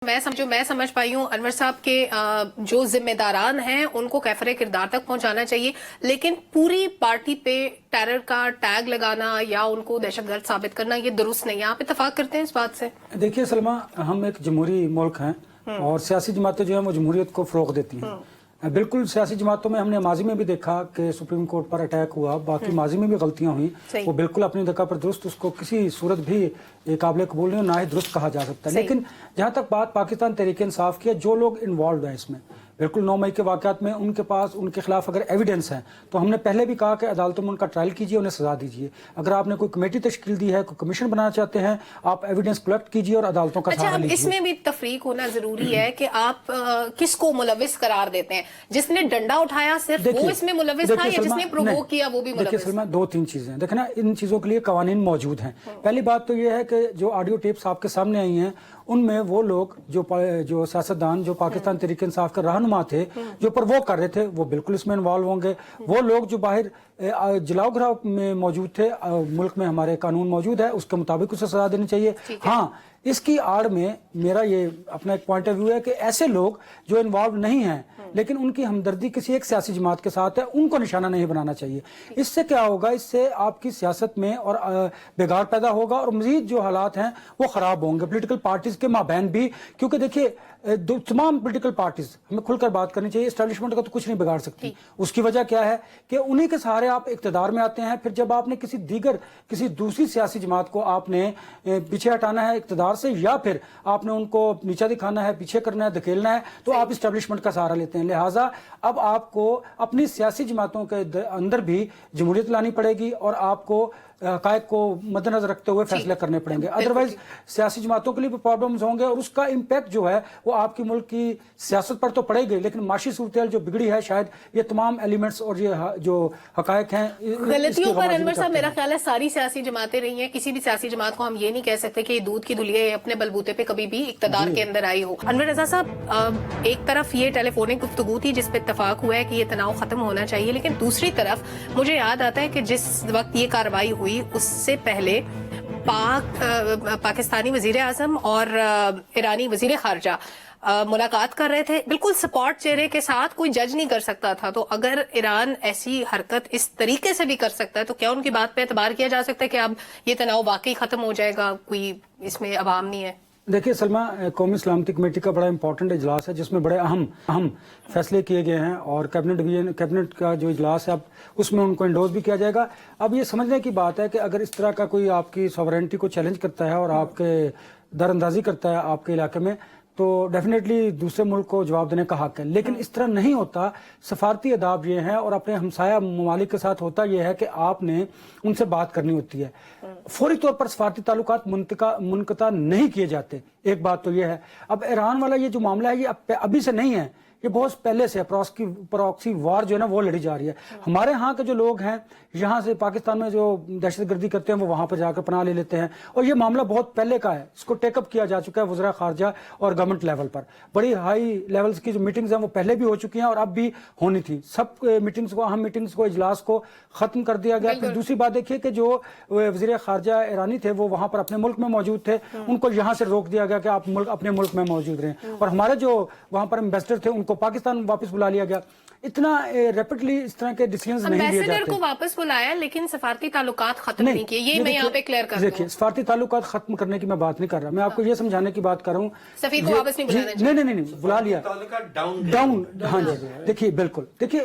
میں سمجھ پائی ہوں انور صاحب کے جو ذمہ داران ہیں ان کو کیفر کردار تک پہنچانا چاہیے، لیکن پوری پارٹی پہ ٹیرر کا ٹیگ لگانا یا ان کو دہشت گرد ثابت کرنا یہ درست نہیں ہے۔ آپ اتفاق کرتے ہیں اس بات سے؟ دیکھیے سلمہ، ہم ایک جمہوری ملک ہیں اور سیاسی جماعتیں جو ہیں وہ جمہوریت کو فروغ دیتی ہیں۔ بالکل سیاسی جماعتوں میں ہم نے ماضی میں بھی دیکھا کہ سپریم کورٹ پر اٹیک ہوا، باقی ماضی میں بھی غلطیاں ہوئیں، وہ بالکل اپنی جگہ پر درست، اس کو کسی صورت بھی قابل قبول نہیں، نہ ہی درست کہا جا سکتا ہے۔ لیکن جہاں تک بات پاکستان تحریک انصاف کی ہے، جو لوگ انوالوڈ ہیں اس میں، بالکل 9 مئی کے واقعات میں ان کے پاس ان کے خلاف اگر ایویڈنس ہے تو ہم نے پہلے بھی کہا کہ عدالتوں میں ان کا ٹرائل کیجیے، انہیں سزا دیجیے۔ اگر آپ نے کوئی کمیٹی تشکیل دی ہے، کوئی کمیشن بنانا چاہتے ہیں، آپ ایویڈنس کلیکٹ کیجیے اور عدالتوں کا سہارا لیجیے۔ اس میں بھی تفریق ہونا ضروری ہے کہ آپ کس کو ملوث قرار دیتے ہیں۔ جس نے ڈنڈا اٹھایا صرف وہ اس میں ملوث تھا یا جس نے پرووک کیا وہ بھی ملوث؟ دیکھیے سلمہ، 2-3 چیزیں دیکھیں نا، ان چیزوں کے لیے قوانین موجود ہیں۔ پہلی بات تو یہ ہے کہ جو آڈیو ٹیپس آپ کے سامنے آئی ہیں ان میں وہ لوگ جو سیاستدان جو پاکستان تحریک انصاف کے رہنما تھے، جو پرووک کر رہے تھے، وہ بالکل اس میں انوالو ہوں گے۔ وہ لوگ جو باہر جلاؤ گھراؤ میں موجود تھے، ملک میں ہمارے قانون موجود ہے، اس کے مطابق اسے سزا دینی چاہیے۔ ہاں، اس کی آڑ میں میرا یہ اپنا ایک پوائنٹ آف ویو ہے کہ ایسے لوگ جو انوالو نہیں ہیں لیکن ان کی ہمدردی کسی ایک سیاسی جماعت کے ساتھ ہے، ان کو نشانہ نہیں بنانا چاہیے۔ اس سے کیا ہوگا؟ اس سے آپ کی سیاست میں اور بگاڑ پیدا ہوگا اور مزید جو حالات ہیں وہ خراب ہوں گے پولیٹیکل پارٹیز کے مابین بھی، کیونکہ دیکھیے تمام پولیٹیکل پارٹیز، ہمیں کھل کر بات کرنی چاہیے، اسٹیبلشمنٹ کا تو کچھ نہیں بگاڑ سکتی۔ اس کی وجہ کیا ہے کہ انہی کے سہارے آپ اقتدار میں آتے ہیں، پھر جب آپ نے کسی دوسری سیاسی جماعت کو آپ نے پیچھے ہٹانا ہے اقتدار سے، یا پھر آپ نے ان کو نیچا دکھانا ہے، پیچھے کرنا ہے، دھکیلنا ہے، تو آپ اسٹیبلشمنٹ کا سہارا لیتے ہیں۔ لہٰذا اب آپ کو اپنی سیاسی جماعتوں کے اندر بھی جمہوریت لانی پڑے گی اور آپ کو حقائق کو مد نظر رکھتے ہوئے فیصلے کرنے پڑیں گے، ادروائز سیاسی جماعتوں کے لیے بھی پرابلمز ہوں گے اور اس کا امپیکٹ جو ہے وہ آپ کی ملک کی سیاست پر تو پڑے گی، لیکن معاشی صورتحال جو بگڑی ہے، شاید یہ تمام ایلیمنٹس اور یہ جو حقائق ہیں غلطیوں پر انور صاحب میرا خیال ہے ساری سیاسی جماعتیں رہی ہیں۔ کسی بھی سیاسی جماعت کو ہم یہ نہیں کہہ سکتے کہ یہ دودھ کی دھلیے اپنے بلبوتے پہ کبھی بھی اقتدار کے اندر آئی ہو۔ انور رضا صاحب، ایک طرف یہ ٹیلی فونک گفتگو تھی جس پہ اتفاق ہوا ہے کہ یہ تناؤ ختم ہونا چاہیے، لیکن دوسری طرف مجھے یاد آتا ہے کہ جس وقت یہ کارروائی ہوئی اس سے پہلے پاکستانی وزیر اعظم اور ایرانی وزیر خارجہ ملاقات کر رہے تھے، بالکل سپورٹ چہرے کے ساتھ، کوئی جج نہیں کر سکتا تھا۔ تو اگر ایران ایسی حرکت اس طریقے سے بھی کر سکتا ہے تو کیا ان کی بات پہ اعتبار کیا جا سکتا ہے کہ اب یہ تناؤ واقعی ختم ہو جائے گا، کوئی اس میں عوام نہیں ہے؟ دیکھیے سلمہ، قومی سلامتی کمیٹی کا بڑا امپورٹنٹ اجلاس ہے جس میں بڑے اہم فیصلے کیے گئے ہیں، اور کیبنٹ کا جو اجلاس ہے اب اس میں ان کو انڈورس بھی کیا جائے گا۔ اب یہ سمجھنے کی بات ہے کہ اگر اس طرح کا کوئی آپ کی سوورینٹی کو چیلنج کرتا ہے اور آپ کے در اندازی کرتا ہے آپ کے علاقے میں، تو ڈیفینیٹلی دوسرے ملک کو جواب دینے کا حق ہے، لیکن اس طرح نہیں ہوتا۔ سفارتی آداب یہ ہیں اور اپنے ہمسایہ ممالک کے ساتھ ہوتا یہ ہے کہ آپ نے ان سے بات کرنی ہوتی ہے، فوری طور پر سفارتی تعلقات منقطع نہیں کیے جاتے۔ ایک بات تو یہ ہے۔ اب ایران والا یہ جو معاملہ ہے یہ ابھی سے نہیں ہے، یہ بہت پہلے سے پراکسی وار جو ہے نا وہ لڑی جا رہی ہے۔ ہمارے ہاں کے جو لوگ ہیں یہاں سے پاکستان میں جو دہشت گردی کرتے ہیں وہ وہاں پر جا کر پناہ لے لیتے ہیں، اور یہ معاملہ بہت پہلے کا ہے، اس کو ٹیک اپ کیا جا چکا ہے وزراء خارجہ اور گورنمنٹ لیول پر۔ بڑی ہائی لیولز کی جو میٹنگز ہیں وہ پہلے بھی ہو چکی ہیں اور اب بھی ہونی تھی۔ سب میٹنگز کو، اہم میٹنگز کو، اجلاس کو ختم کر دیا گیا۔ پھر دوسری بات دیکھیے کہ جو وزیر خارجہ ایرانی تھے وہ وہاں پر اپنے ملک میں موجود تھے، ان کو یہاں سے روک دیا گیا کہ آپ اپنے ملک میں موجود رہیں، اور ہمارے جو وہاں پر ایمبیسڈر تھے ان کو پاکستان واپس بلا لیا گیا۔ اتنا ریپڈلی اس طرح کے ڈیسیژنز نہیں لیے جاتے۔ ایمبیسڈر کو واپس بلایا لیکن سفارتی تعلقات ختم نہیں کیے، یہ میں یہاں پہ کلیئر کر دوں۔ دیکھیے سفارتی تعلقات ختم کرنے کی میں بات نہیں کر رہا، میں آپ کو یہ سمجھانے کی بات کر رہا ہوں۔ سفیر کو واپس نہیں بلانا چاہیے؟ نہیں، بلا لیا، ڈاؤن۔ ہاں جی، دیکھیے بالکل، دیکھیے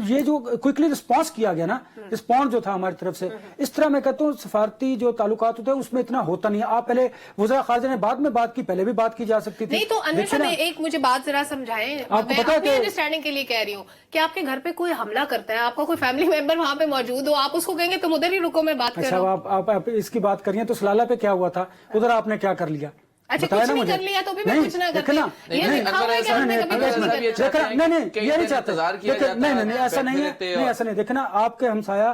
یہ جو کوئکلی رسپانس کیا گیا نا، رسپانس جو تھا ہماری طرف سے، اس طرح میں کہتا ہوں سفارتی جو تعلقات ہوتے ہیں اس میں اتنا ہوتا نہیں ہے۔ آپ پہلے وزراء خارجہ نے بعد میں بات کی، پہلے بھی بات کی جا سکتی تھی۔ نہیں تو انور صاحب ایک مجھے بات ذرا سمجھائیں، میں اپنی انڈرسٹینڈنگ کے لیے کہہ رہی ہوں کہ آپ کے گھر پہ کوئی حملہ کرتا ہے، آپ کا کوئی فیملی ممبر وہاں پہ موجود ہو، آپ اس کو کہیں گے تم ادھر ہی رکو میں بات کر رہا ہوں۔ اچھا، آپ اس کی بات کریے تو سلالہ پہ کیا ہوا تھا، ادھر آپ نے کیا کر لیا؟ اچھا کچھ نہیں کر لیا تو بھی میں کچھ نہ کرتی، یہ لکھا ہوا ہے کہ ہم نے کبھی کچھ نہیں کیا۔ نہیں، یہ نہیں چاہتے، نہیں ایسا نہیں ہے، ایسا نہیں۔ دیکھیں نا، آپ کے ہمسایہ